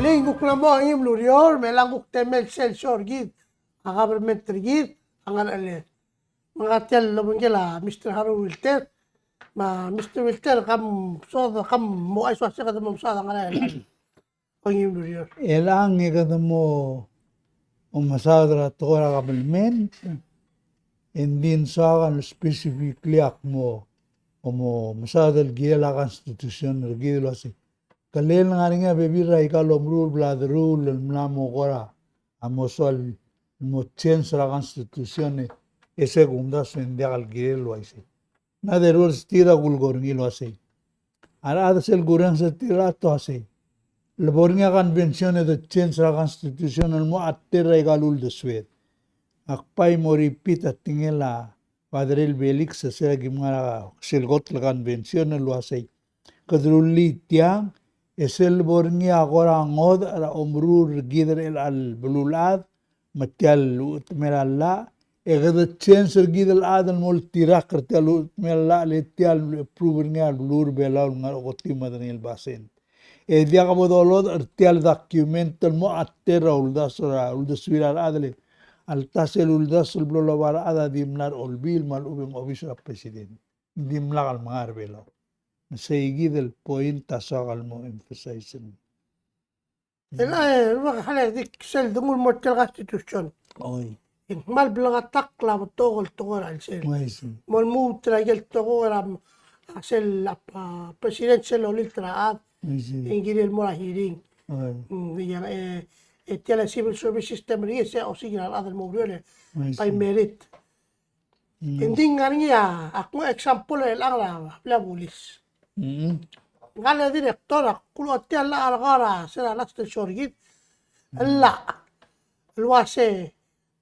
Linguk na mo ang imlurior, may languk temel sensor gid. Ang government gid, ang ale. Mga tel labon gila, Mr. Haru Wilter. Mr. Wilter, kam mo ay swasya ka mo sa ang ale. Ang imlurior. Elang ikadamo umasadra tora kabelmen. Hindi sa kan specifically akmo como masadal gila constitution gila si kalel nga nga bebira ikalom rule blood rule mnamo kora amosol mo change la constitution e segunda sende al gilo ase na de rules tira gulgor gilo ase ara adasel guran se tira to ase la bornia convention de change la constitution mo atterra ikalul de suet akpay mo repeat at tingela Padre Belix sa sila gimana silgot la convention na luasay kadruli tiang esel borngi agora ngod ara umrur gider el al bululad matial meralla egada chancer gider adal mol tirak kertial meralla letial prubernya lur belal ngar okoti madanil basen e dia kabodolod artial documental mo attera uldaswira adale altasel uldasul blolawara ada dimlar olbil mal ubing office of president dimlar al mangar belo saygi del point tasagal mo emphasize Ela ruwa hala dik sel dungul mo tel constitution. oy Mal blaga takla mo togol al sel. maisi Mol mu tragel togol am sel president sel olil traat maisi ingiril mo la hearing. oy Yan tele civil service system ri se o signal adal mo rele by maisi merit. Hindi nga niya ako example el ang la pulis. Ngala direktora kulo tiala algara sera last shorgit la luase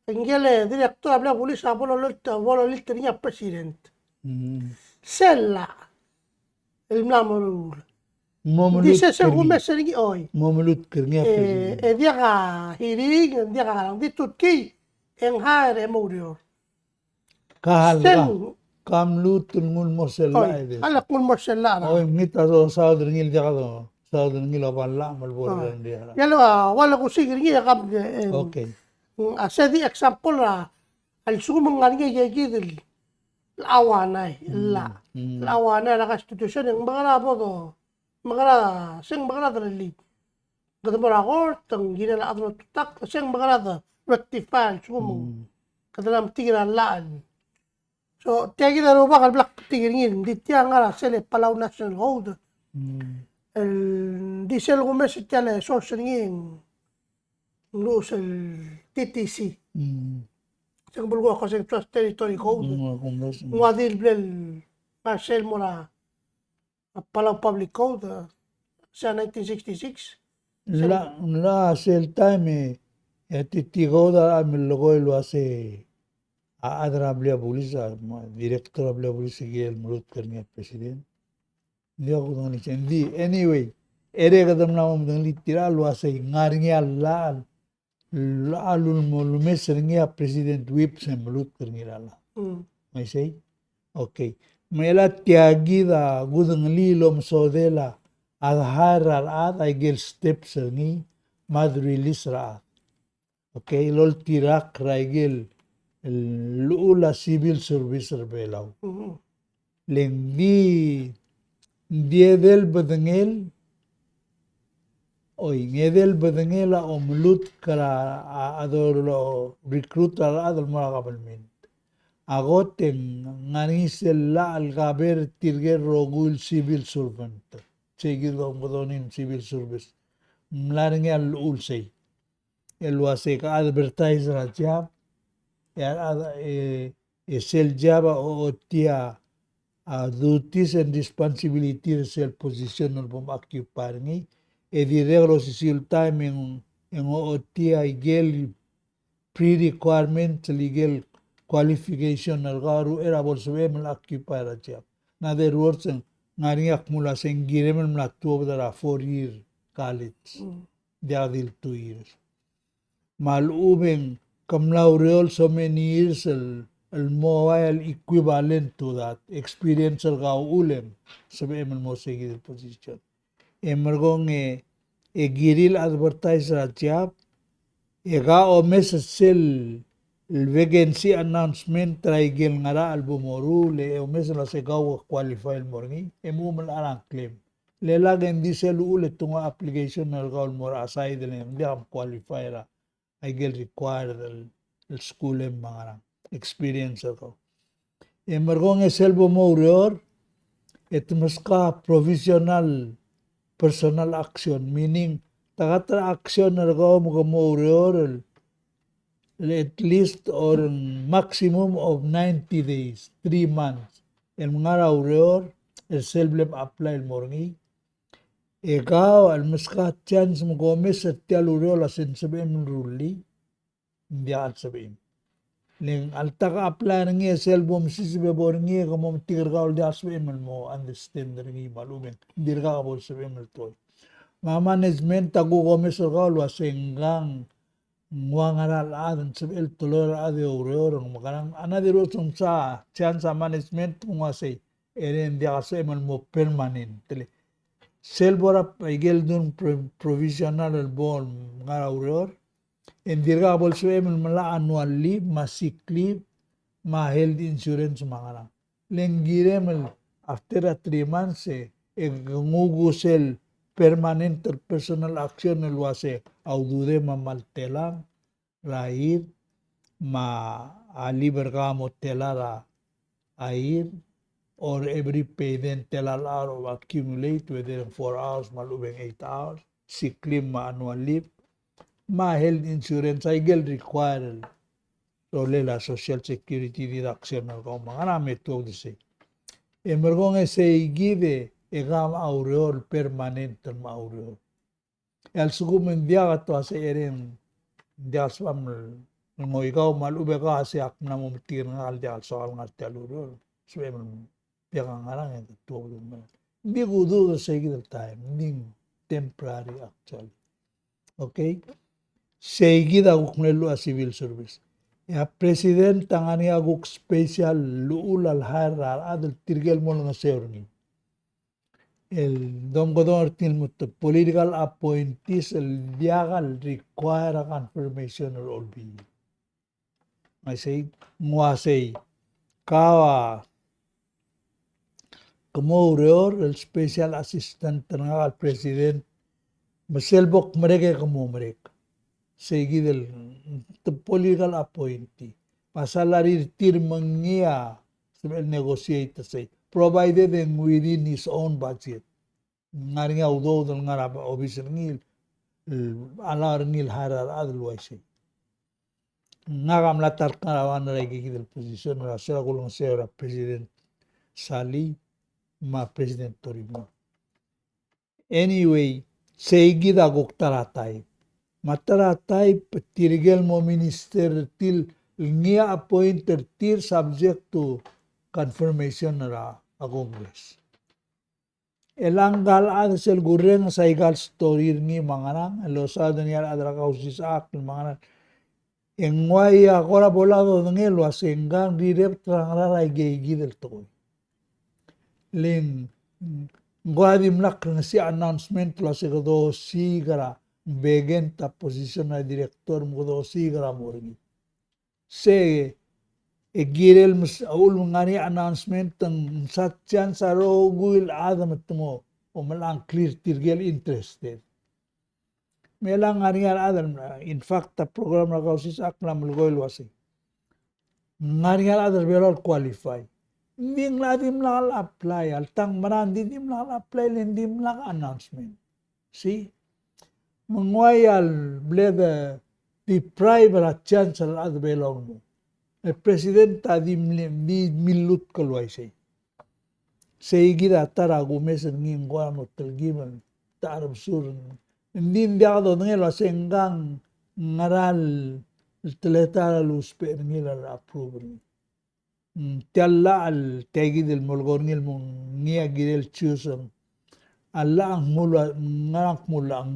ngele direktora bla pulis abolo litta niya president sella el namorul dice según me sergi hoy momulut kernya president dia ka hiring dia ka lang ditutki en hair emorior kahal sen kamlut ngul mosella ide ala kun morsella oy mita so saudar ngil jagado saudar ngil aballa mal bordan dia yalo wala ko sigir niya kam okay asa di example al sumang nga niya yagidil awanay la awanay la constitution ng mga rabo to mga sing mga rali gadamara court ang ginala adro tutak sing mga rada rectify sumang kadalam tigiran laan so tegi na ro bakal black tigirin di tiang nga sele Palau National Road el diesel gumes tele source ngin lose el TTC Sing bulgo ako sa Trust Territory Code. Ngadil blel Marcel mo na Palau Public Code sa 1966. la sel time titigo da mi logo lo hace adra blia polisa director blia polisa que el mulut kernia president dia ko ngani chendi anyway ere kadam na mo ngli tira lo hace ngarngia la alul mol meserngia president whip se mulut kernia la mai sei okay mela tiagida gudang lilom sodela adhar al ay gel steps ni madrilis ra okay lol tirak raigel lula civil service belaw lengdi diedel badengel oy ngedel badengela omlut kara adoro recruiter adol mga kabalmin agoten nganisel la algaber tirger rogul civil servant seguir ang bodonin civil service mlaring al ulsay el wase ka advertiser al job el job o tia duties and responsibilities sel position no bom occupar ni e direglo sil time en o tia igel pre-requirement legal qualification al garu era bolso mal occupar al job na der words ngari akmula sen giremel mla tuob dara 4-year college diadil 2 years mal uben kamlaw real so many years el mobile equivalent to that experience el gao ulem sabi emel mo seguir el position emergong e giril advertiser at job, e ga o mesasel vacancy announcement traigel ngara albumoru le o mesala se gawa qualify morngi e mo malarang claim. Le lagen di sel ulit tunga application na gaul mor aside le hindi am qualify ra I gel require el school em mga experience ko. E margong e selbo mo urior et maska provisional personal action, meaning takatra action na gawa mo urior at least or maximum of 90 days, 3 months. El mga urior el selblem apply el morngi. Ikaw, al maska chance mo gomes at tial urior asin sabihin ruli. Hindi at sabihin. Ning altaka apply ngi selbo msisibe bor ngi kamo tigar gaul di asbe mo understand ngi malumen dirga bol sabe mo to ma management tagu gomes gaul wasenggang nguangaral adan sabe el tolor ade oro makarang anadiro sa chance management ngwase eren di asbe mo permanent tele selbora igel dun provisional el bol ngara uror Endirga bolso mala annual leave, ma sick leave, ma health insurance mga lang. Lenggire mel after 3 months ngugusel permanent or personal action el wase audude mamaltelang rair ma aliber kamo telara air or every payment telal hour of accumulate within 4 hours malubeng 8 hours sick leave ma annual leave ma health insurance ay gel require so la social security deduction ko mga namit to say emergong say give egam aureol permanent ma aureol el sugum dia to ase eren dia swam ngo ikaw malube ka ase ak na mo mitir nga al dia so al ngat aluro so em pia ngarang to hindi gudu say give time ning temporary actually okay Seguida guknelo a civil service. Ya president tangani aguk special luul al harar adel tirgel mo nga seorni. El domgodor tilmut political appointees el diagal require a confirmation or all be. I say muasay kawa como el special assistant nga al president maselbok mereka como mereka. Seguida the political appointee. Pasalarir tirmangia el negotiate say provided and within his own budget. Ngari nga udo dal ngara obis ngil alar ngil harar otherwise. Ngam latar karawan regi del position ra sera gulong sera president Sali ma president Toribio. Anyway, seguida guktaratay. Mataratay tirigel mo minister till ngia appointed till subject to confirmation na a Congress. Elanggal ad sel gureng sa igal story ngi mangarang losado niya adra kausis ak mangarang engway akora bolado ngel wasenggang direp trangrara igegi del toy. Ling ngwadim lak si announcement lo segado sigara begen ta position na director mo do sigra morgi se girel ul ngani announcement tang satyan sa rogul adam mo o malang clear tirgel interested melang ngani adam in fact ta program na kausis aklam lugoil wasi ngani adam belal qualify ning ladim lang apply altang marandi dim lang apply lendim lang announcement see Mengwayal bleda deprive la chance al adbelong mo. El presidente di milut kalway say. Seguida tara gumes ngin kwa mo telgiman tarab sur. Hindi ako ngelo senggang ngaral teletara lus pe ngila approve. Tialla al tegi del molgor ngil mong ngia gidel chusong. Allah ang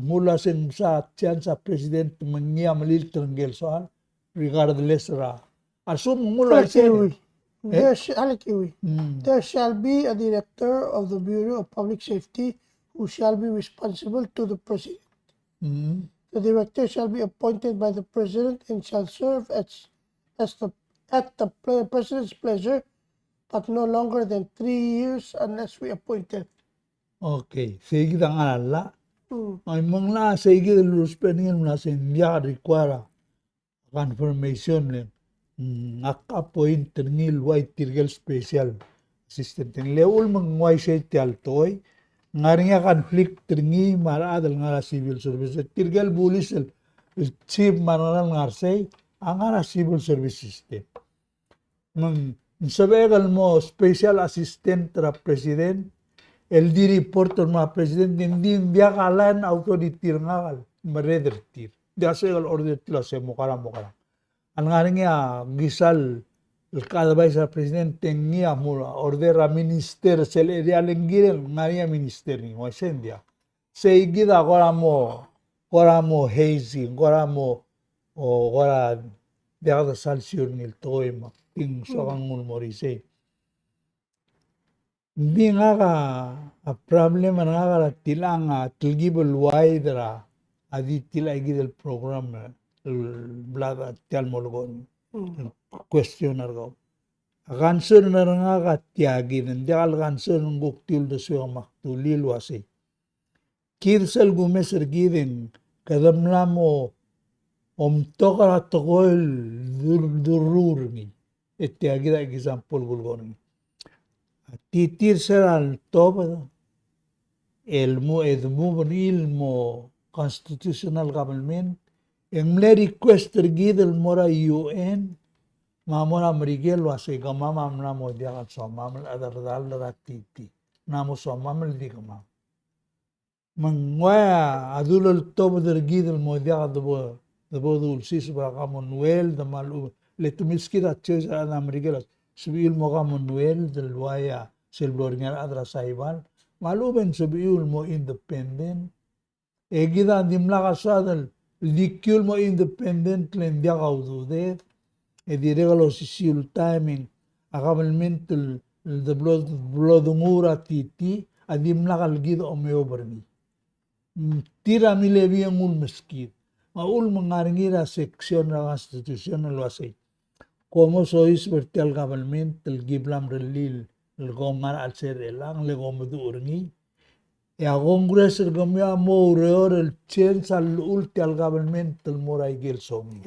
mula sing sa tiyan sa president mangyam malil tranggel soal regardless ra asum mula there shall be a director of the Bureau of Public Safety who shall be responsible to the president. Mm. The director shall be appointed by the President and shall serve as the, at the President's pleasure, but no longer than 3 years unless reappointed. Okay, sige ang alala. Hmm. Ay mga sige lulus peningin na sa India require confirmation len. Ak-appoint ngil white tirgal special assistant. Leul mangway siya tialtoy. Ngari nga conflict tringi maradal nga civil service. Tirgal bulis el chief manaral ngarsay ang nga civil service system. Sabegal mo special assistant tra president el di reporter ma president hindi dia kalan authority ngal maredertir dia segal order tila se mukara an ngaring ya gisal el kadabay sa president tengia mula order a minister sel area lengirel ngaria minister ni wasendia se igida gora mo hazy gora mo o gora dia da salsyon nil toy ma ting sokang mulmorise. Hindi nga a problem nga ka tila nga tilgibol waidra adi tila igidel program blada tial molgon questioner go answer na nga ka tiagi hindi al answer ng guktil do suya maktulil wasi kirsel gumeser giden kadamla mo tokara tokol dururni tiagi da example gulgon titir seral top el mo constitutional government emle request gidel mora UN mamora merigel wase gama mamna mo dia kan so mamal adar dal ratiti namo so mamal di gama mangwaya adulul top der gidel mo dia do dul sis ba kamonwel da malu letumiskira cheza na merigel subiul mo ka Manuel del Waya Silvorian adra saibal maluben subiul mo independent egida dimla kasadal likyul mo independent len dia kaudude e diregalo sisil timing akabalmental the blodungura titi adimla kalgido o meoberni tira milebi ang meskit maul mangaringira seksyon na constitutional wasay como sois vertical government el giblam relil el gomar al ser elang le gomudu urni e a congres el gomya mo reor el chance al ultial government el moray gel somi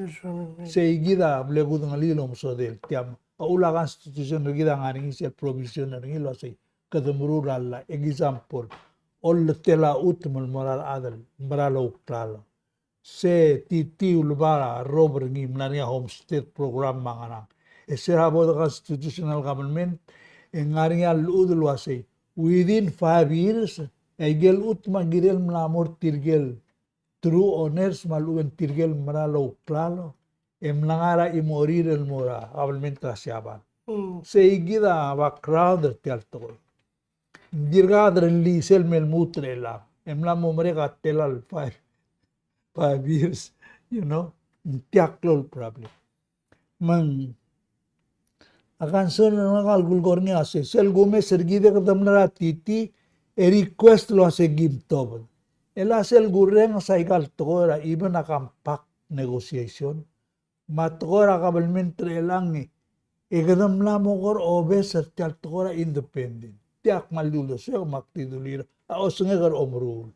se igida le gudang lilo so del tiam aula constitution gida ngaring se provision ngilo se kadumru alla example all tela utmal moral adal baralo klalo se titi ulbara robber ngi mnania homestead program mangana ese habo the constitutional government ngaringa ludul wase within 5 years egel utma girel mlamor tirgel true owners maluwen tirgel maralo klalo emlangara imorir el mora government rasyaban se igida background tialto dirgadre lisel mel mutrela emlamo mereka telal 5 years, tiaklol problem. Akan son na kalgulgor niya ase, sel gume sergide kadam na titi, e request lo ase gimtob. Ela sel gureng sa ikal tokora, iba nakampak negotiation. Matokora kabalmentre lang e kadam na mo kor obes at tial tokora independent. Tiak malulo siya maktidulira, o sunga kar omrul.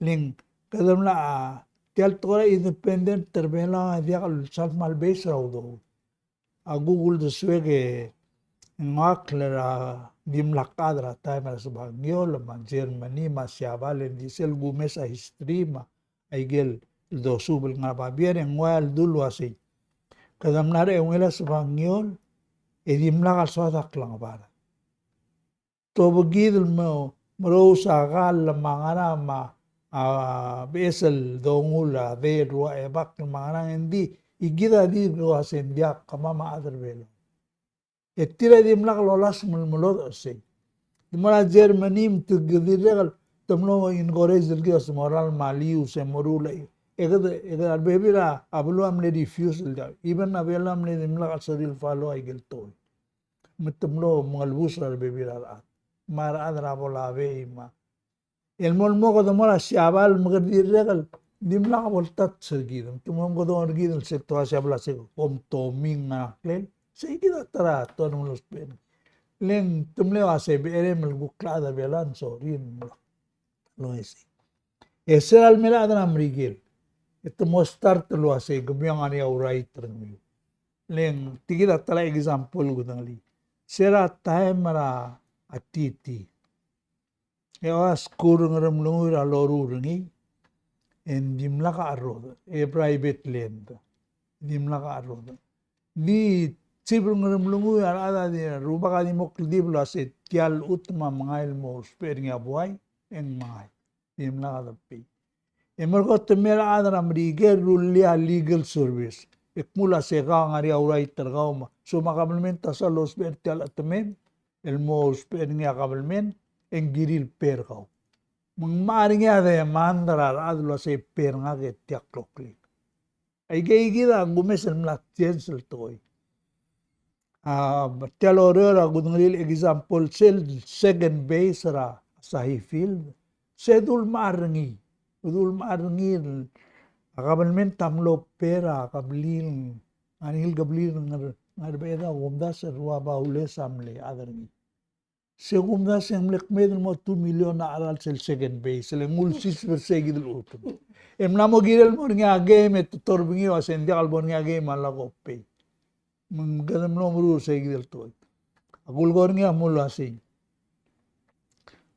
Ling kadam na tial tokora independent terbela dia kal self malbes raudo a Google de suege ngaklara dimlakadra time sa Baguio man Germany masyabal di sel gumes a history ma aigel do subel nga babier en wal dulwasi kadam nare ngela sa Baguio e dimlakal sa daklang bara to begidel mo sa gal mangara ma besel dongula de rua e bak mangarang hindi igida di rua sendia kama ma aderbelo e tira di mlak lolas mulmulod se di mala Germany mtugdiregal tamlo in gores del gas moral maliu se morula e gada bebira ablo amle refusal da even abela amle mlak saril falo ay gelto metamlo malbus al bebira mara adra bola ve ma el molmo ko mora shabal magardir regal Di mla ka voltat sa gidam. Tumam ko doon gidam sektor siya bla se kom toming na klen. Sa ikita tara to ng los pen. Len tumle wa se bere mel bukla da belan so rin mo. Lo esi. Ese al mela da namrigil. Ito mo start lo ase gumyang ani aurai termi. Len tigida tala example gudang li. Sera time mara atiti. Ewa skuru ngaram lungur aloru ringi. En dimla ka arroda. E private land. Dimla ka arroda. Di sibro ngaram lungur ada di ruba ka di mo klidiblo ase tial utma mangail mo sper nga buhay. En mangail. Dimla ka dapi. E mergo temera ada ramrige rulia legal service. Ekmula se ka ngari aurai tergauma. So makabalmen sa los sper tial atamen. El mo sper nga kabalmen. En giril per kau. Mangmaring nga de mandarar adlo se per nga ke tiak lokli. Ay gay gida gumesel mla tiensel toy. Tial orera gudngril example sel second base ra sa field. Sedul maringi. Udul maringi akabalmen tamlo pera kablil anil gablil ngar gumda sa ruwa baule samle adarngi. Según das en lek medel mo 2 million na aral sel second base le ngul sis persegi del utun namo girel mo nga game et torbingi o sen dial bon nga game ala ko pe gadam no muru segi del toy agul gor nga mul asing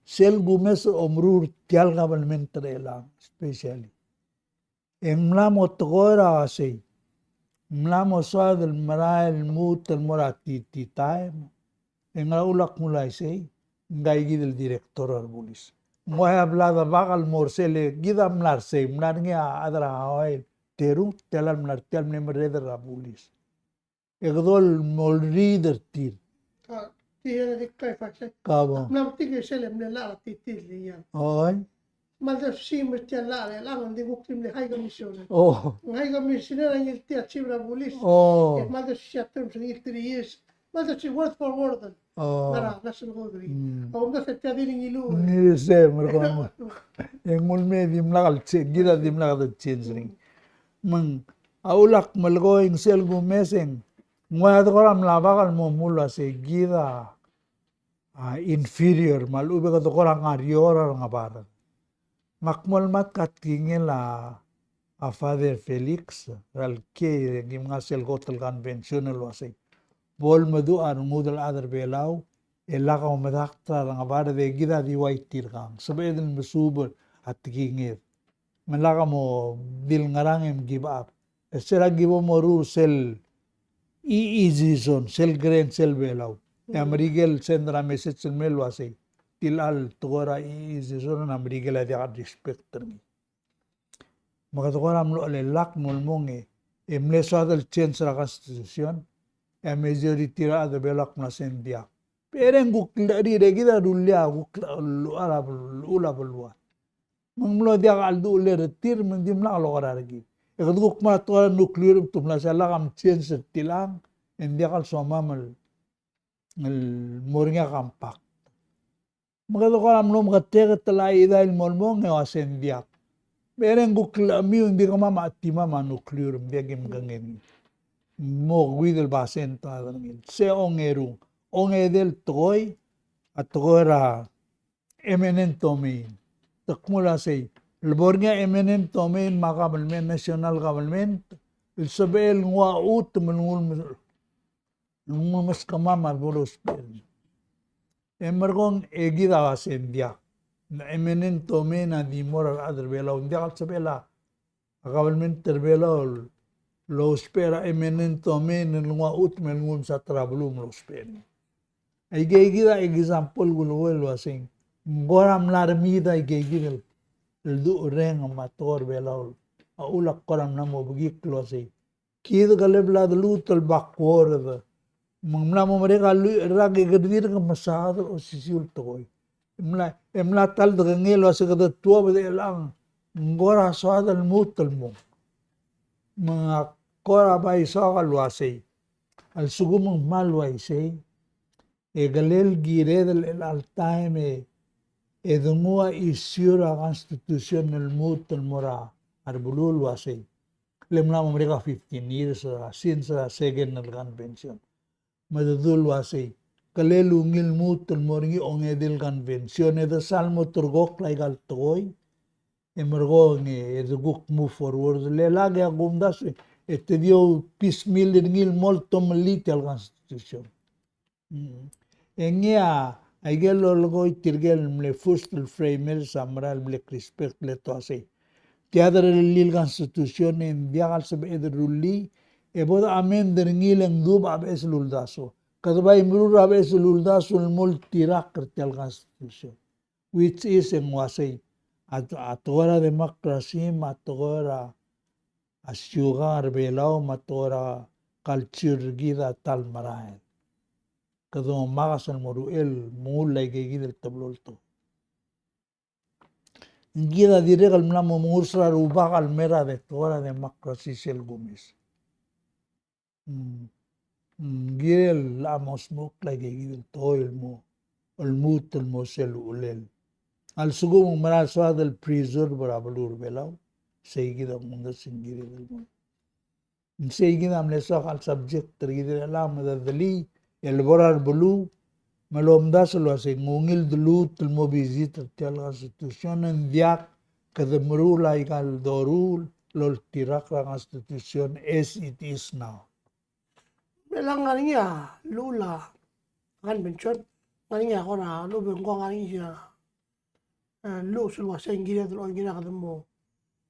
sel gumes omrur tial government trela especially namo togora asing namo sa del maral mut el morati time en la ulak mulai sei ngai gidel director arbulis mo hablada bakal morsele gidam lar sei mnar ngia adra hawail teru telar mnar tel memre de rabulis egdol mol reader tir Tiene de kai fakse. kabo Nam tige selem le la titil yan. oi Malda simmer tian la le la de guktim le haiga missione. oh Haiga missione la ngil tia chibra bulis. oh Malda shatem ngil 3 years. Malda chi word for word. oh Nara national gogri. Om da se tia diri ngilu. ni se merko en mul me dim lakal che gida dim lakal change ring mang aulak malgo ing sel gu meseng ngwa to koram labakal mo mula se gida inferior mal ube ko to koram ngariora nga para makmol mat kat kingela a father Felix ral ke gim nga sel gotel conventional wase bol madu ar ngudal adar belau elaka umadakta nga para de gida di white tirkang sabedel masubol at kingit malaka mo dil ngarangem give up esera give mo ru sel easy zone sel grand sel belau amrigel sendra message sel mel wase tilal togora easy zone amrigel adi respect termi maka togora amlo le lak molmonge emle sadal change la constitution a majority ra ada belak na sendia pereng gukla di regida dulia gukla ala ula belwa manglo dia aldu le retir mendim la lo ragi egduk ma to nuclear tumla sala kam change tilang en dia kal somamal el moringa kampak magado ko amlo magate tala ida el molmong e asendia pereng gukla mi hindi ko mamatima ma nuclear dia gem gangen mo guidel basen ta dangil se ongeru ongedel toy at togora eminent domain takmula say Labornya eminent domain makabalmen national government il sabel ngwa ut menul mas kamama bolos pen emergong egida asendia na eminent domain di moral other bela undia sabela government terbela lo spera eminent domain ngwa ut menul sa travelum lo spen ay gida example gulwel wasing goram larmida ay gida el du reng amator belaul aulak koram namo bugik klose kid galebla lutul bakwor mamla mo mereka rag gedir ka masad o sisul toy emla tal de ngelo se kada tua bede lang ngora swadal mutul mo mga kora bay sa kalwase al sugumong malway say galel gire del altaime edungua isiura constitution el mutul mora arbulul wasay. Lemna mereka 15 years since second convention. Madudul wasay. Kalelungil mutul moringi ongedil convention eda salmo turgok laigal toy. Emergo nge eduguk move forward. Lelagi agumdas ete dio piecemeal ngil molto maliti al constitution. Engia aigel logo tirgel mle fustul framer samral mle respect le to asay. Tiada lil constitution en diagal sebe edruli eboda amen ngil ang dub abes luldaso. Kadabay murur abes luldaso multirak kertel constitution. Which is en wasay. Atora demokrasi matora asyugar belau matora culture gida tal marahin. Kado makasal moruel mulai gigil tablolto. Gida direkal mnamo mursra rubakal mera de tora demokrasi sel gumis. Girel lamos mok lagi gigil toil mo olmutul mo sel ulel. Al sugo mong maraswa del preserve barabalur belau. Seguida mundo singiri del mo. Seguida amlesa al subject tergida alam dali el borar bulu malomda selo ase ngungil dulu tulmo visit tel constitution en diak kademru laikal dorul lol tirak la constitution as it is now. Melang nga niya, lula, convention, nga niya ako na, lubeng ko nga niya, lu sulwa sa ingire, dalo ingire ka mo,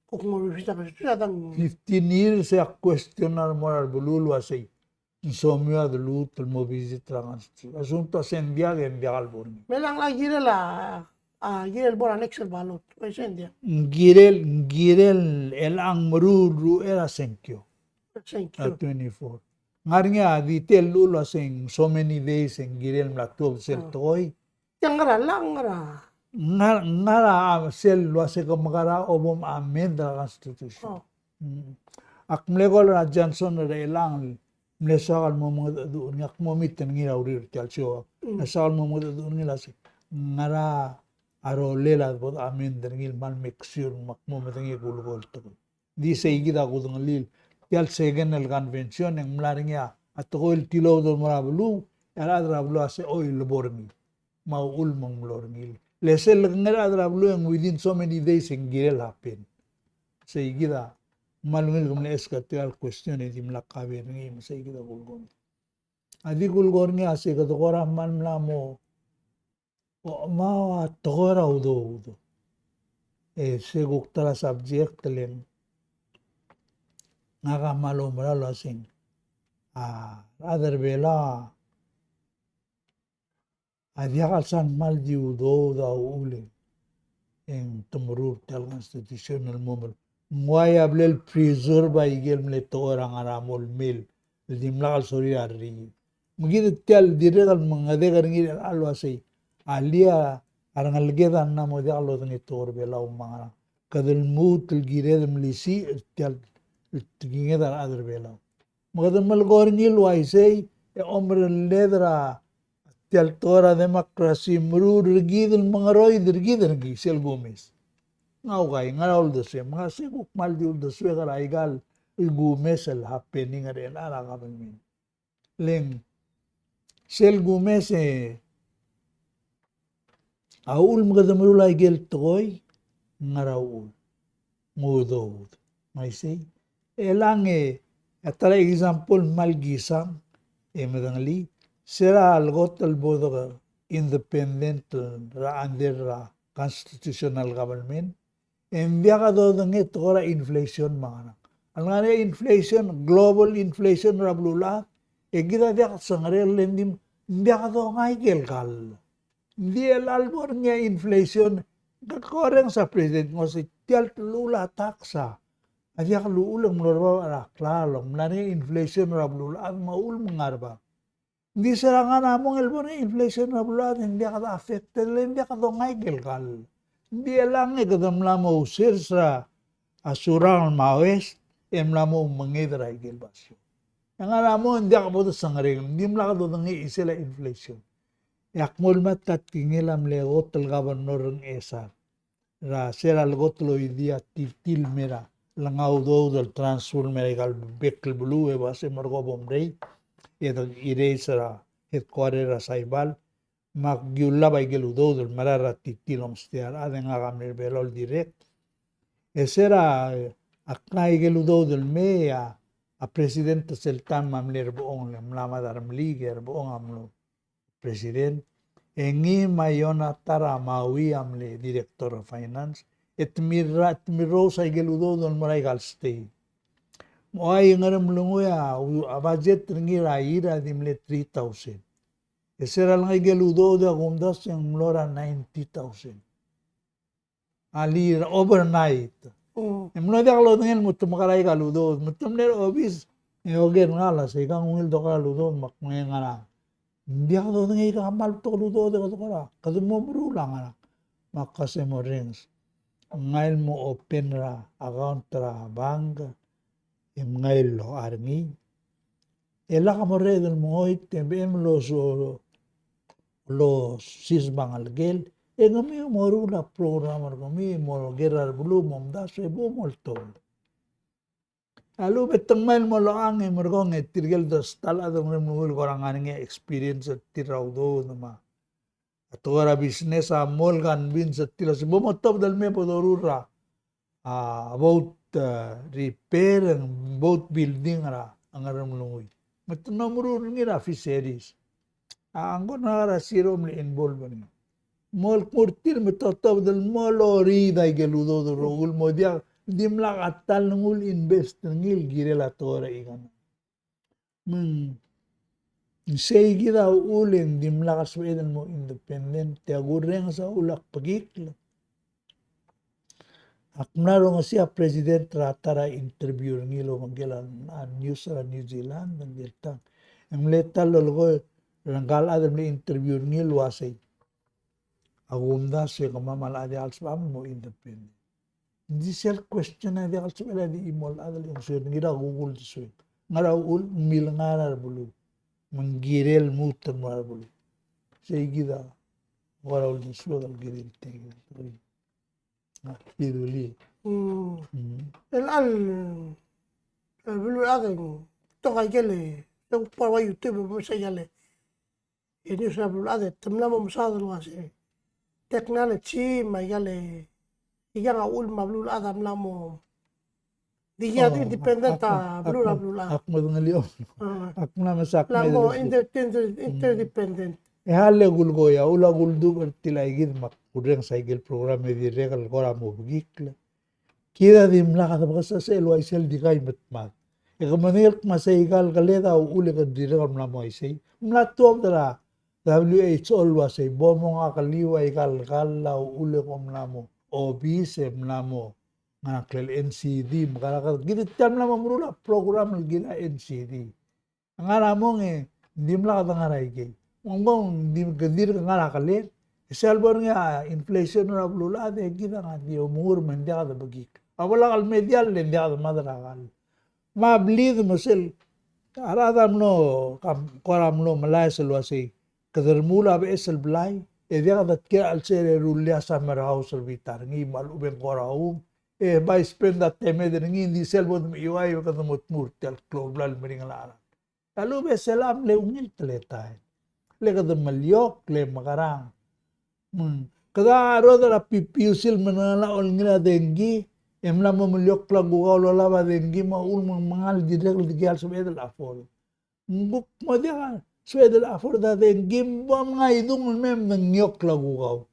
kung mabibisita ka siya, 15 years sa questionar moral bulul wasay. Insomnia de lut el mo visit la constitution. Asunto sendia de enviar al borni. melang la gire el bora next el balot, o sendia, Girel el angmuru era senkyo. thank At you. 24. Ngarnya detail lulo sing so many days en girel mla 12 sel toy. Yang ngara lang ngara, Ngara sel lo se kamagara obom amend la constitution. Akmlegol na Johnson re lang mlesakal mo mga doon ngak mo mitten ngira urir tial show. Nasakal mo mga doon nila si ngara aro lela bod amend ngil mal make sure makmo matangi gulgol to. Di sa igida ko dong lil tial second el convention ng mlaringa at ko el tilo do marablu era drablu ase oil bormi maul mong lorngil lesel ngera drablu and within so many days en girel happen sa igida malungil kumle eskatel question edi mlakabe ngi sa igida gulgon adi gulgor ni ase ka dokora man mlamo o ma togora udo se guktara subject lem ngaga malo maralo asing other bela adiakal san mal di udo da ule en tumurur tel constitutional moment ngwaya blel preserve ba igel mle to orang aramol mil dimlakal sori arri mugid tel diregal mangade garngi alwa sei alia arangal gedan na mo dialo ni tor bela umara kadel mutul gired mlisi tel tingeda adar bela magad mal gorngil wai sei e omre ledra tel tora demokrasi mrur gidel mangaroy dirgidel gi sel gomes ngaway ngaral do se mga siguk mal di uldo se garaigal gumes el happening are ala kamen leng sel gumes aul magad mrulay gel toy ngaraul ngudod may say elang atara example malgisam emedangali sera algot al bodo independent under constitutional government enviaka do nget tora inflation mga alngane inflation global inflation rablula egida dia sangare lendim enviaka do ngai gelkal dia lalbor nge inflation kakoreng sa president mo si tial lula taksa adiak luulang mlorba ara klaro mlane inflation rablula maul mangarba di serangan among elbor inflation rablula hindi ka affected hindi ka do ngai gelkal di lang kadam lamo usir sa asurang mawes emlamo mangedra gelbasyo ang alamo hindi ka bodo sangareng hindi mla ka do ngi isela inflation yakmol matat kingilam legot el gobernador ng esa ra ser algot lo idia titil mera langaw do del transfer medical bekkel blue base margo bomrei edog ire sa headquarter sa ibal magyula bay geludo del marara titilom stiar aden nga kamir belol direct esera aknay geludo del mea a presidente seltan mamler buong lamlama daram liger buong amlo president engi mayona tara mawi amle director of finance etmiro sa geludo del maray galstay moay ngaram lunguya a budget ngira ira dimle 3,000 esera lang geludo da gumdas yang mlora 90,000 ali overnight emno dia kalau dengan mutum makarai kaludo mutum ner obis oger ngala se kang ungil do kaludo mak ngala dia kalau dengan ika amal to kaludo de kala kadu mo berulang ana makase mo rings ngail mo open ra account ra bank ngail lo army ela ka mo redel mo item los sisbang algel kami morula program kami mo gerar bulu mom da se bo molto alu betang mail mo lang e morgong e tirgel dos tala do ngul gorang aning experience tiraw do nama atora business a mol gan bin sa tila se bo motob dal me podorura about repair and boat building ra angaram lungoy matno muru ngira fisheries anggo na siro me involve ni mol kurtil metotob del molori dai geludo do rogul modia dimla atal ngul invest ngil girela tora ikan sei gida ulen dimla kasweden mo independent te agureng sa ulak pagikla aknaro nga siya president ratara interview ngilo maggelan news sa New Zealand nagdiltang ang letal lolgo ranggal adam ni interview ngil wasay agumda se kamamala di alsbam mo independent. Di sel question na di alsbam di imol adal yung suyo ngira google di suyo. Ngara ul mil ngarar bulu. Manggirel muter mar bulu. Say gida wala ul di suyo dal giril tegi. Iduli. El bulu adeng to kagele to para YouTube mo sa yale. Ini sa bulu adeng tamna mo masadal wasi. Technology mayale iyan ul mablul adam lamo diya independent blul akmo ngaliom akna masak lamo interdependent halle gulgoya ula guldu bertilay gid mak kudreng cycle program di regal kora mo bigikla kira dimla kada basa sa LYSL di kay matmat ikamanil masaygal kaleta ule ka di regal mlamo isay mlatuam dara WHO always say bomo nga kaliway kalkalaw uli ko mnamo obise mnamo nga klel NCD makarakat ginit tam na mamrula program gina NCD ang alamong hindi mla katangaray kay mong hindi gandir ka nga nakalit isalbor nga inflation na blula de gina nga di umur man di ka bagik awala kal medial di ka madarakal mablid mo sil aradam no koram no malay salwasi kadermula be esel blay dia dat kira al sere rulia sa house vitar ngi mal uben koraum by spend that time de ngi di selbo mi iway ka mot murtel global meringalara alu be selam le ungil tleta le ka malyok le makarang kada ro da pipiusil manala ol ngira dengi emla mo malyok plagu lo lava dengi ma ul mangal di reg di gal so edel afol nguk mo dia Swede la for da den gimbam nga idung mem nangyok lagugaw.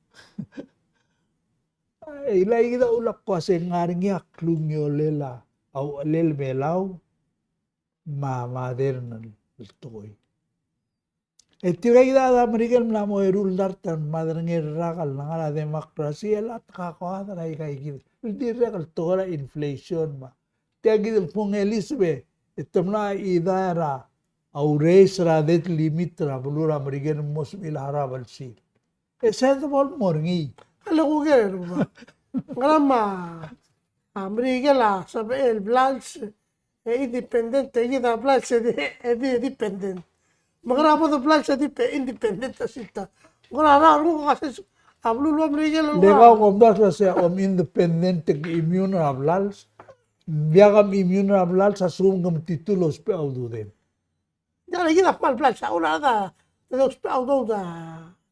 Ay lagi da ulak ko sa ngaring yak lungyo lela au lel belaw mader na tukoy. Etiray da Amerikal na mo rule dartan madar ngir rakal nga la demokrasi at kakawata na ikay hindi rakal tora inflation ma. Tiagid pong Elizabeth itam na idara aures radet limit ra bulura marigen mos ilhara balsi esento bol morngi ala ko gere ba grama Amerikala sabe el blans independent ida blans independent magrapa do blans independent asita grara ru kasi ablu lo Amerikala lega ko das sa independent immune ablals Biakam immune ablal sa sungam titulos pe aududem. Jadi kita mal plan sa una da dos auto da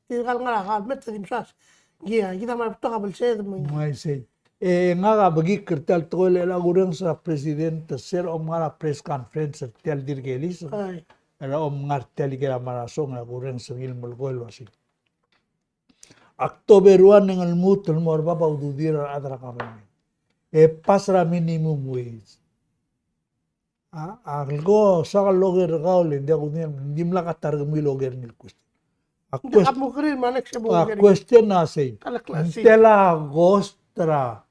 tinggal ngala met di msas. Gia kita mal toka belse mo. May say. Nga ka bagi kertal tol ela gurang sa president ser om nga press conference tel dirgelis. Ay. Ela om nga tel kira marasong nga gurang sa ilmul gol wasi. October 1 ng almut morba pa ududira adra kami. Pasra minimum wage. Algo sa loger gaul hindi ako hindi mlakatar mi loger nil question. Hindi ka mo krin manek sa buong Question na say. Kala klase. Tela gostra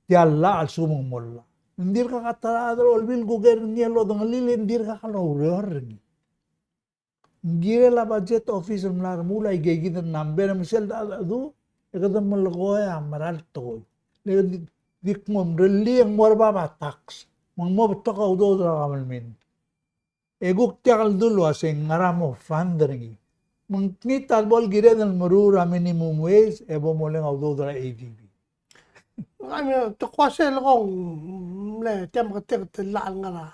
tialla al sumong molla. Hindi ka katarado olbil gobernelo dong lili hindi ka kalawr. Hindi la budget office mlar mula igigid ng number misel adu ekadam malagoya maral to. Dik mo reli ang morba ba tax. Mang mo to ka udo ra kamalmin. Eguk tiakal dulo asing ngaramo funding. Mang knital bol gire ng marura minimum wage ebo mo lang udo ra ADB. Kami to kwase lokong le tiam ka tek laan nga na.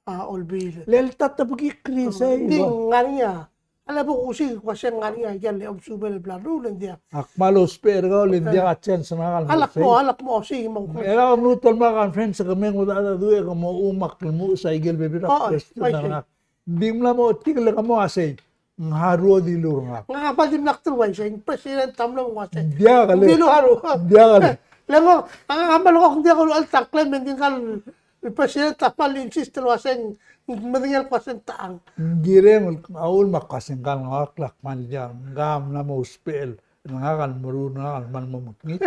Olbil. Lel tatapagi krisa Hindi ngania. Alam mo kusi kwase ngania yan le obsubel blaro lendia. Akmalos pergo lindia ka chance na Alak mo sige mo. Era mo tol ma conference kami mo da duwe ko mo umak mo sa igel bebira question na. Dimla mo tigla ka mo asay. Ngaro di lur nga. Nga kapal din naktuway sa president tamlo mo kwase. Dia kale. Hindi lo haro. Dia kale. Lemo, ang kapal ko hindi ako altak claim hindi kal president tapal insist lo aseng madingal kwase taang. Gire mo aul makasin kan ngaklak man dia ngam na mo spell ngakal maruna man mo mukni.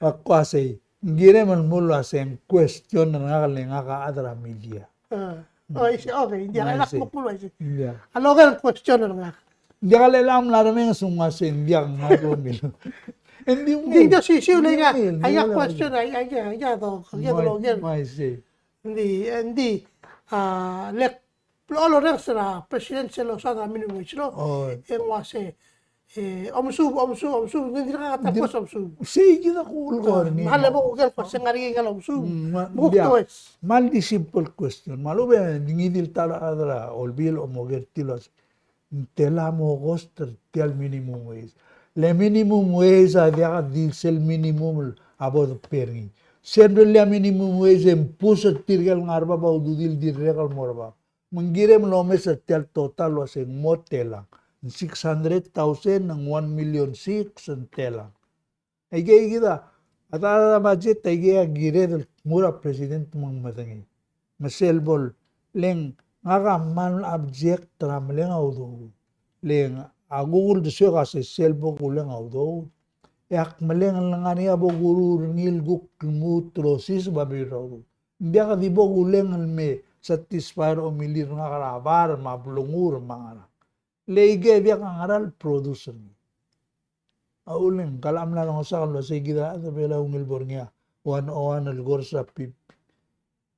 Ako asay gire man mula aseng question na ngaka adra media. Okay, hindi alak mo pulo isi. Dia. Ano ka question na nga? Dia kale lam la rameng sungasin dia ngaro mil. Hindi daw sisiw na nga. Ay question ay to. May say. Hindi let lolo rin sa president sa Losada minimum wage no. Yung wase omsub hindi ka katapos omsub. Sige na cool ko ni. Mahal mo ko kasi ngari ka omsub. Mal di simple question. Malo ba ngidil tala adra olbil o moger tilos. Tela mo cost tel minimum wage. Le minimum wage adia di sel minimum abod pergi. Sendolya minimum wage puso tirgal ngarba ba ududil dirrekal morba. Mangirem lome sa tel total was motelang 600,000 ng 1,600,000 ang telang. Ay gaya kita. At ala budget ay gaya gire del mura president mong matangi. Maselbol leng ngaka man object tram leng audo. Leng agugul desyo kasi selbo kulang audo. Yak maleng ang langani abo guru ngil guk mutrosis babiro. Hindi ka di bo kulang me satisfier o milir nga karabar mablungur mga. Leige dia kang aral producer ni. Auling kalam na lang sa kanlo sa gida at bela ungil bornya. 101 algor sa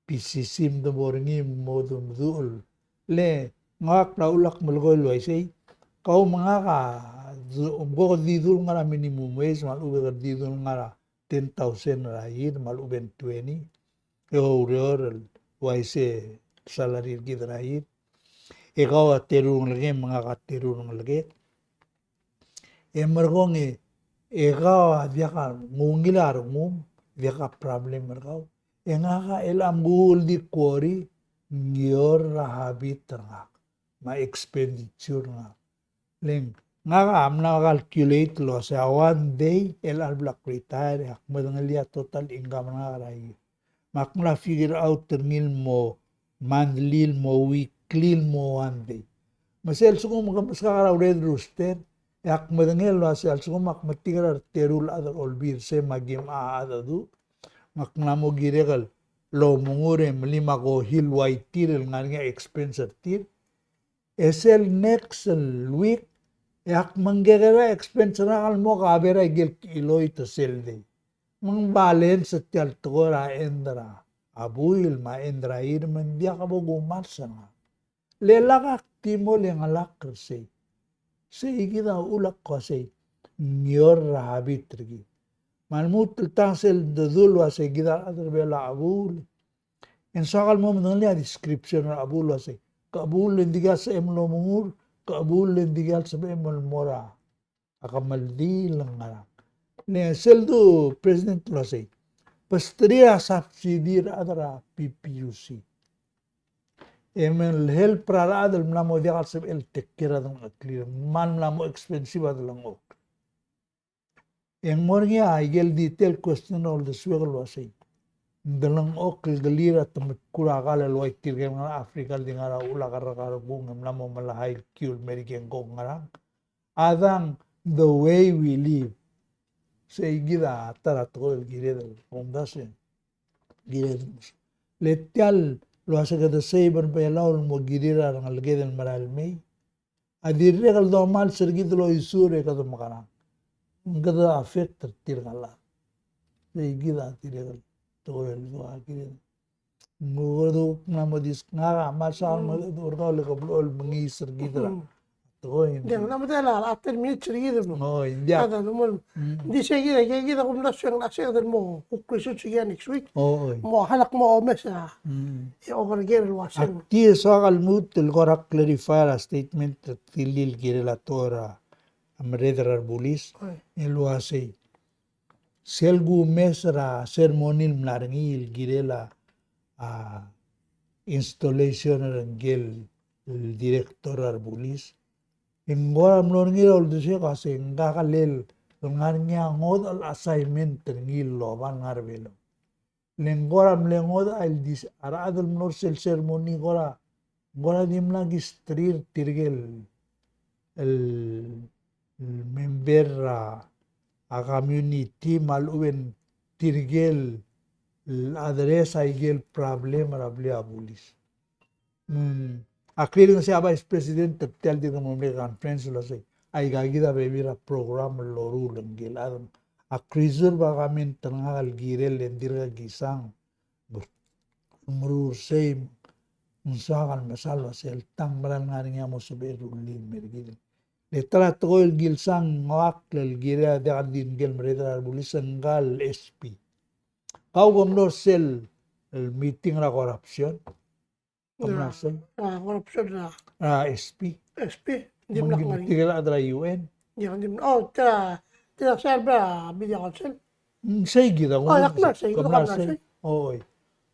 PCSIM do borngi modum dul. Le ngak na ulak malgol way say. Kau mga ka umgo didul nga minimum wage malubi ka didul nga 10,000 rahir maluben 20. Euro way say salary gid rahir. Ikaw at tirong lagi, mga katirong lagi. Mergong ikaw at diya ka ngungilar mo, diya ka problem mergaw. Nga ka ilam guhul di kwari, ngiyor rahabit nga, ma-expenditure nga. Ling, nga ka amna calculate lo sa one day, ilar black retire, madangaliya total income nga karay. Makna figure out termil mo, monthly mo, weekly mo one day. Masel suko makaraw red rooster. Yak madangel masel suko makmatigar terul adar olbir se magim aadadu. Makna mo giregal lo mungure lima ko hill white tiril nga expense tir. Esel next week yak manggegera expense na kal mo kabera gil kiloy to sel day. Mang balance at tial tora endra. Abuil ma endra irman dia ka bo gumarsa nga. Lelak timo leng alak say kita ulak ko say nyor rahabit rigi Malmut tangsel de dulwa se gidar adrbela abul. En sakal mo mendengar description abul wase. Kabul lendigal sa emlo mungur, kabul lendigal sa emol mora. Akamaldi lang nga. Ne seldo president wase. Pastria subsidiar adara PPUC. Emel help para adal mlamo diakal sa el tekkira dang aklir. Man mlamo expensive adalang ok. En mornya igel detail question all the swagel wase. Dalang ok galira tamat kura kala loy tirgen nga Africa di nga ula karakara bung mlamo malahay kiul American kong ngarang. Adang the way we live. Sa igida tarato el gireda fondase. Gireda. Letial lo hace que de saber pelaul mo girira ang algeda maral may. Adirre kal do mal sergid lo isure ka do makana. Ngada affect tirgala. Sa igida tirgal. Toel do akire. Ngodo namadis nga masal mo urdo le kablol mangi sergidra. Toy. Hindi, namatala, after minutes, sige mo. Oh, india. Kada naman, hindi sige, kaya kita kung nasiyang nasiyang mo, kukrisyon sige next week. Oh. Mo, halak mo o mesa, i-overgear wasing. Aquí sakal mut el korak clarify a statement tilil girelatora amredrar bulis el wase. Selgu mesra sermonil mlarngil girela installation rangel el director arbulis. Inggoram lorngil ol duse kasi ngakalel ngarnya ngod al assignment ngil loban ngarbelo. Lenggoram lengod al dis aradal menor sel sermoni gora dim lagi strir tirgel el member a community maluwen tirgel address aigel problem rabli abulis. Aklir nga siya vice president tel di mo may conference lo say ay gagida bebira program loru lenggel adam akrizur ba kami tangal girel lendir gisang murur say unsakan masalo sel tang maral nga mo suberu lin mergil letra to el gilsang ngak lel gira de adin gel mereda bulisan gal SP kau gomno sel el meeting ra corruption Korupsyon na. SP. SP, hindi mo lang Tigil adra UN. Hindi mo, tira serba, media council. Say gida. Yakna say. Oy.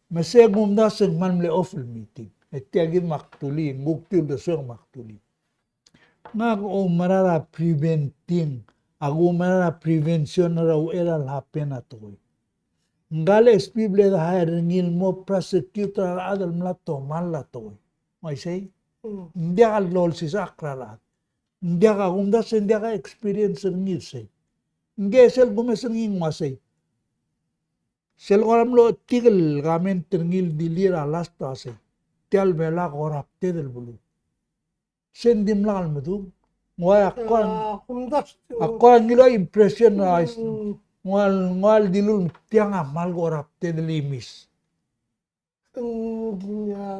Masaya gumda sa manle awful meeting. At tiyagin maktuli, muktil da siyang maktuli. Nga marara preventing, marara prevention na raw eral happen na to. Ngala SP bleda hire ngil mo prosecutor adal mlato malato. May say? Hindi ka lol si sakra lahat. Hindi ka kumdas, hindi ka experience ngil say. Hindi sel gumesang nging masay. Sel koram lo tigil kamen tingil dilira lasta say. Tial bela korapte del bulu. Sendim lang almadum. Ngaya ako ngilo impression na Ngal dilul tiang amal gorap te delimis.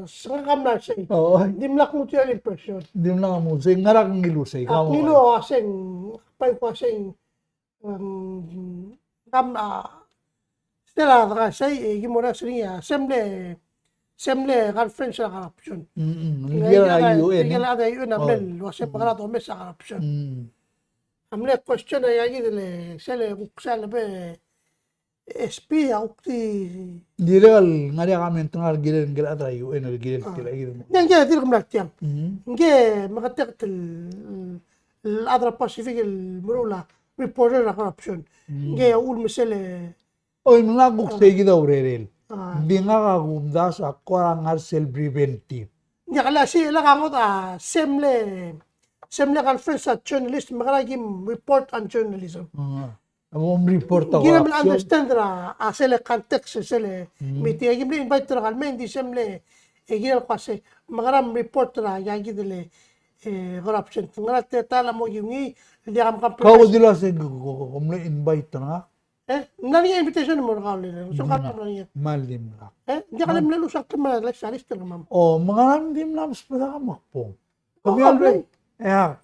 Sakam na siya. Oh, Dimlak mo siya impression. dimlang mo say ngarak ngilu say At kamo. nilo asing, pay ko asing, sila ka say, gimura sa niya, semble conference sa corruption. Ngira UN. Ngira ada UN amel, wase pagkarato mes sa corruption. Amle question na yagi dile sele kuksal be SP akti Diregal ngari kami tengah gilen gel atra UN or gilen tila gilen. nge dir kumlak tiam nge makatek el adra pacific el murula reporter na corruption nge ul mesele Oy mlaguk say gida urerel. Di nga ka gumdas ako ang sel preventive. nge kala si la kangot semle conference at journalist makaragim report on journalism. Amom report ako. Ginam understand ra sele context sele miti agim le invite ra kalmen di semle ginal kasi magaram report ra yagi dele corruption ngara te tala mo yungi di am kam Kau dila say kumle invite na. nani invitation mo ra kallen so kam nani Malim na. di kalim le lusak kama la salis ter mam Oh, mga nandim lang sa pagkamakpong. Kami already.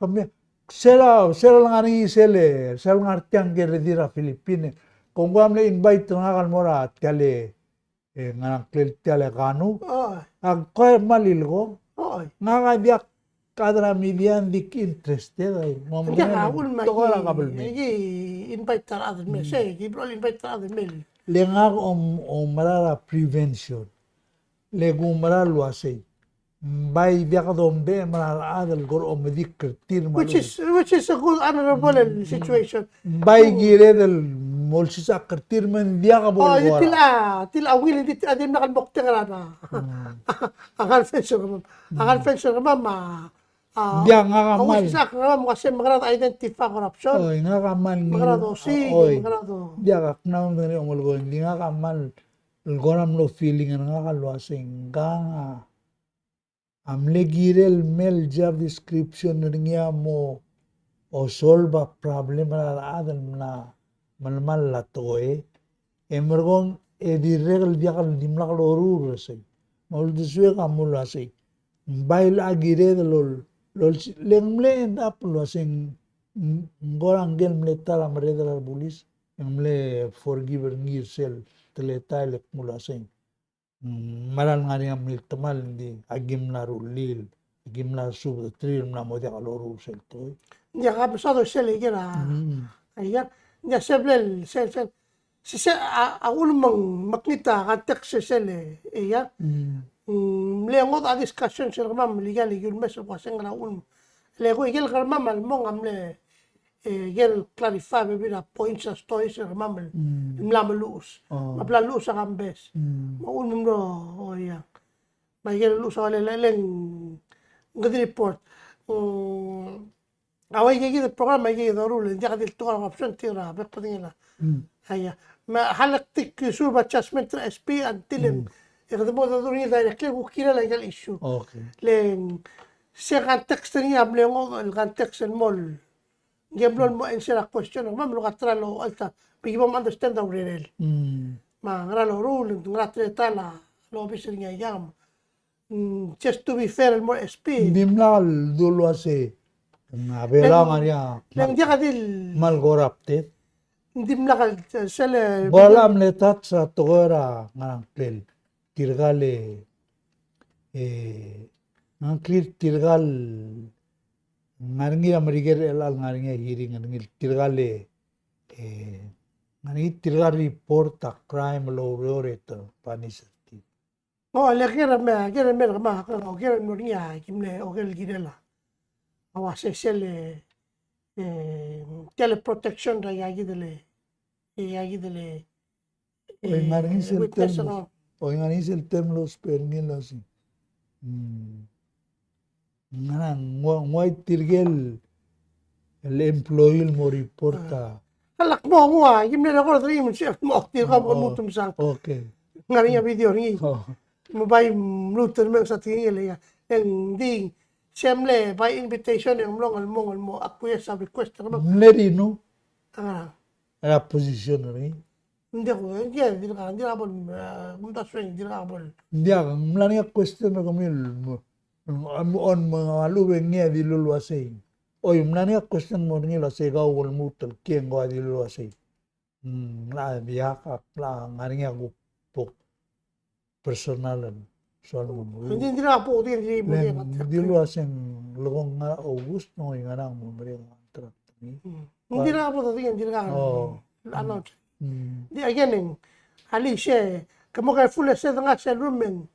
Kami. Sela lang nga sel nga artiang geredira Filipine. kung guam na invite nga kalmora tiyale nga nang tiyale kanu Oo. ag koy malil ko Oo. nga biyak kadra median dik interested ay Hindi ka, ulma, to ka kabel me invite tar other mail. Say, Gabriel, invite tar other mail. lenga om marara prevention legu maral wasay bay biyak dombe maral adal gor om dik kertir Which is a good, honorable situation. bay gire del molsi sa kertir man biyak Oh, bol yung wala tila willing dit adin nakalbokte ka na. Ang fensyon ka ma'am. Ang fensyon ka ma'am, biyak nga ang kamal usisak ka ma'am kasi mga identify corruption. oy nga kamal Mga dosi, oy mga do. biyak na ngani omol go hindi nga kamal goram no feeling nga kalwasing nga amle girel mail job description niya mo o solve a problem na adal na malmal la toy emergong di regal biakal dimla kalorur say maul diswe kamula say bail agire lol lemle end up lo sing gorang gel mletara mredar bulis emle forgiver yourself teleta lek mula sing maral nga rin ang miltamal, hindi agim na rulil, agim na subtril na mo diya kaloro sel to. Hindi ka pasado sila kira. Ayan. Hindi seblel, ang ulmang makita ka text sila. Ayan. Leongot a discussion sila ma'am, ligal mes kasi nga ulm. Lego igel ka ma'am, almong amle igel clarify maybe na points sa story sila ma'am. Mlamaluus. Maplaluus sa kambes. Maulmong no, o yan. May igel luus sa kalileng good report. Away kaya program may kaya rule, hindi ka dito ka option tira, pero patingin na. Kaya, halaktik survey adjustment to SP until ikata mo daw niya directly kung kila lang yung issue. Okay. Leng siya context niya bleng ang context and mall. Gablon mo ang sila question ng ma'am lukatralo alta. Bigyan mo understand ang real. Mangralo rule ng tala lo officer niya yam. Just to be fair and more SP. Hindi mo dulo kasi nga bela nga niya Lang dia kadil malgorapte. hindi mo lakal sila. Wala mletat sa togora nga plel. Tirgale nga clear tirgal ngaringi ameriger elal ngaringi hearing ngaringi tirgale ngaringi tirgal report a crime law rate panisati. Oh, kira me ma ko kira mo niya kimle o kel gidela. Awa se sele teleprotection ra yagi dele. Oy ngaringi sel witness term. ano. Oy ngaringi sel term los permila si. Ngarang ngoy tirgel el employee mo reporta. Kalak mo kimle na ko dali mo siya mo tira ka mo mutum sang. Okay. Ngari nga video ni. Oh. Mabay luto mo sa tingin ya. Ang ding Siyemle, by invitation yung mlong mo akuya sa request ka ba? Mleri no? Ah, Era position rin. hindi na abol, munta swing, hindi na abol. Hindi ako, mlani nga question na kami, on mga luweng niya di luluwasay. Oy, mlani nga question mo rin nila sa ikaw wal mutal, kiyang gawa di luluwasay. Biyak nga rin nga po personalan. So, Hindi na po, hindi mo niya. di luwasay lugong nga August, no, yung nga mo rin ang contract. Hindi na po, hindi na ano. Mm. Di again, ali siya, kamo kay full sa nga sa room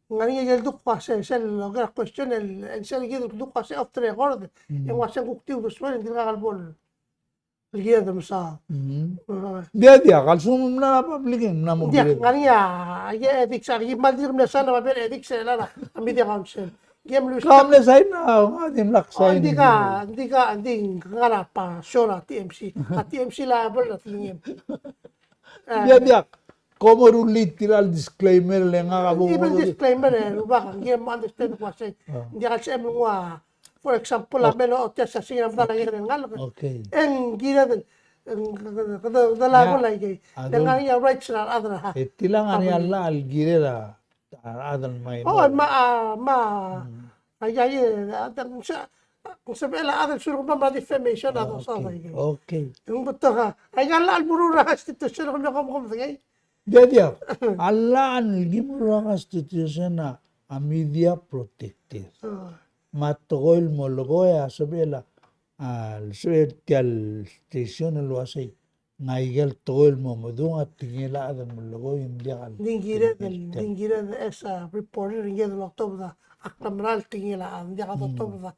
nga niya duk pa sa lugar question and sa gid duk pa sa off the record. Yung wasang kuktiw dos man hindi na kalbol. Liya dam sa. Dia kalsum na publikin na mo. Dia nga niya, ay ethics sa gimaldir na sana ba ethics sa la ang media council. Game lu Kamle say na, adim laksay. hindi ka nga pa sure TMC. At TMC level at lingim. Dia como rulit tiral disclaimer le nga kabo. Even disclaimer ba kang game understand ko kasi hindi ka siya mo for example melo o sa sinang barangay nga Okay. en gina kada lago lagi dengan ya rights na other ha Tilang ani alla al girera adal may. oh ma ay Kung sabi ala adal suruh ba defamation ato sa Okay. tayo. Okay. Yung betul ha. Ay gala alburura institution ko kom tagay. Dia Allah ang gimura constitution na a media protected. Matokoil mo logoya sabela al suetial station lo asay ngaigal toil mo modunga tingila adan mo logoy hindi kal. Dingira esa reporter dingira del October aklamral tingila dia ka October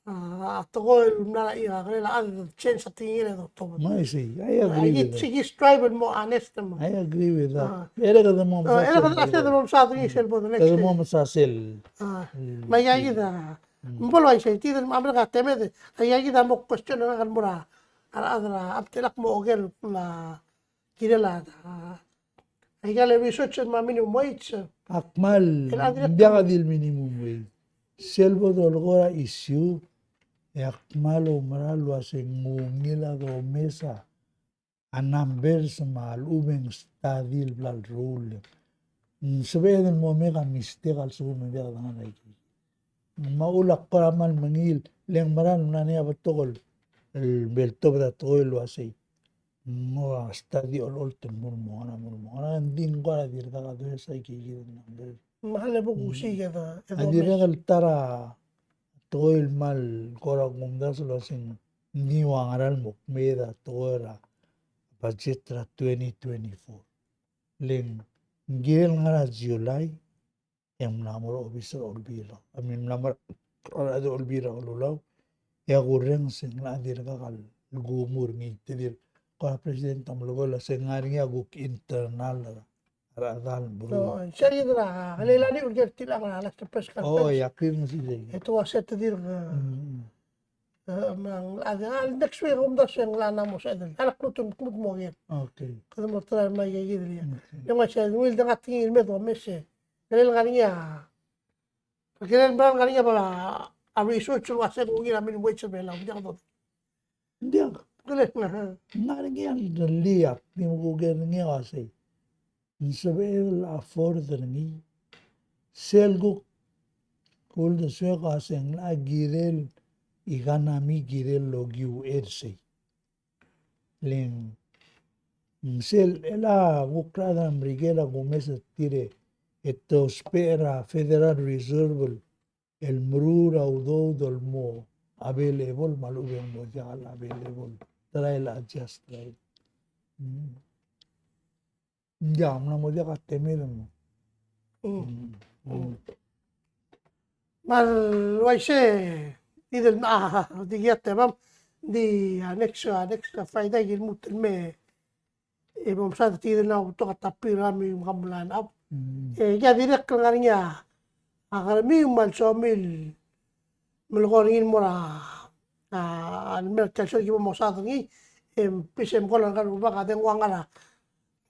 Atoko na iya kanila change sa tingin na to. I see. I agree with that. Sige strive mo honest mo. I agree with that. Era ka mo Era ka mo sa tingin sel po next. Kada mo masasel. May yagi da. Mbolo ay say tidal mo amra ka teme. Ay yagi da mo question na kan mura. Ara aptilak mo ogel na kinala. Ay gale research ma minimum wage. Akmal. Hindi ka dil minimum wage. Selbo dolgora issue. Yakmalo maralo asing ngungila do mesa a number sa malumeng stadil blal rule. Sabihin mo mega mistake al sumo mega tangan ay. Maulak para man mangil leng maran na niya batokol el belto da toil asay. Mo stadi all temur mo ana din ko ala dir ka do sa ikigil number. Mahal na po kusiga da. Adira kal tara toil mal korag mumdas lo sing ni wangaral mukmeda toera budget ra 2024 ling gil ngara July em namor officer olbira amin namor ado olbira olulaw ya gureng sing la dir ka kal gumur ngi tidir ko president am logo la sing ngari aguk internal Radal bro. Siya yun na. Halila ni urgent lang na alas na press conference. Yakin mo sila. Ito was set to dir next week umdas yung lana mo sa edel. Anak ko tumod mo yan. Okay. Kada mo try may gagawin yan. Yung nga siya, will na katingin mo ito, messe. Galil nga niya. Pagkailan ba nga niya ba a research yung wasan kung ginamin yung wait sa bela. Hindi ka doon. Hindi ako. Galil nga. Naringyan liyak. Di mo kugan nga kasi. Sabihin la afford ni selgo kul de sue kaseng la girel iganami girel logi uerse len sel ela bukrada amrigela gomesa tire eto spera Federal Reserve el mrura udo dol mo available malubeng mo jakal available try la adjust right. Jam na mo dia ka temel mo. Mal waise idel ma di yatte mam di next Friday gil mutel me bom sa tidel na to ka tapir mi kamlan up. Ya direk lang niya. Akarami mal so mil mulgorin mo ra al merkel so gibo mo sa ngi pisem ko lang kan ba ka den wangala.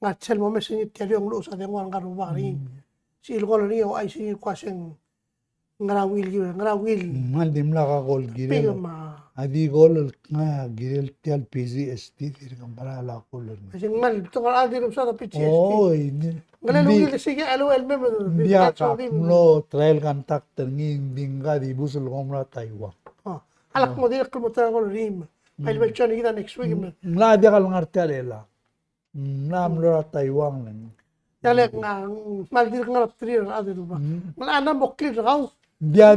Ngatsel mo mesin itali yung lusa den wan kan ba ri. Sil ko ni o ay si kwaseng ngarawil. Mandim la ka gol girel. Pigma. Adi gol nga girel tial PZST dir kan para la kolon. Kasi mal to ka adi rum sa PCST. Oy. Ngalalungil sige LOL mem. Dia ka no trail contact ngin dinga di busul komra Taiwan. Alak mo dir ko mo tra ko rim. Ay ba chani kita next week. Ngla dia kal ngartialela. Nam lo Taiwan lang. Yale nga mal dir nga trir adi ba. Malana mo clear raw. Dia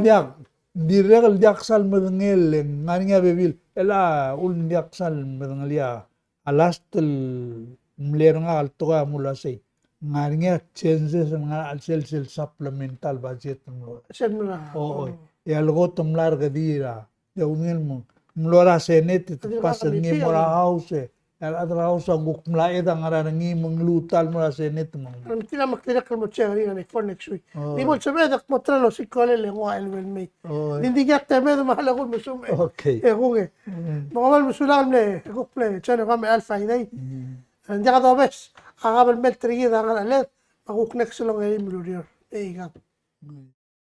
direl diaksal medengel ngani nga bebil ela ul diaksal medengelia alastel mler nga altoga mula say ngani nga changes nga sel supplemental budget mo Semna. oo ya logo tumlar gadira ya ungel mo mlora senate pas ngi mora house el adra house gukmla eda ngara ngi menglutal mora senate mo Tina maktirak mo siya rin for next week. Di mo sabi dak mo tralo si kole le ngo elwel may. Hindi gat teme mahal ko mo sume. okay Kung mga mo sulam le gukple chano kami alfa inay. Hindi ka dobes. Ang abal metri da nga alet. Paguk next lang ay mulurior. Gat.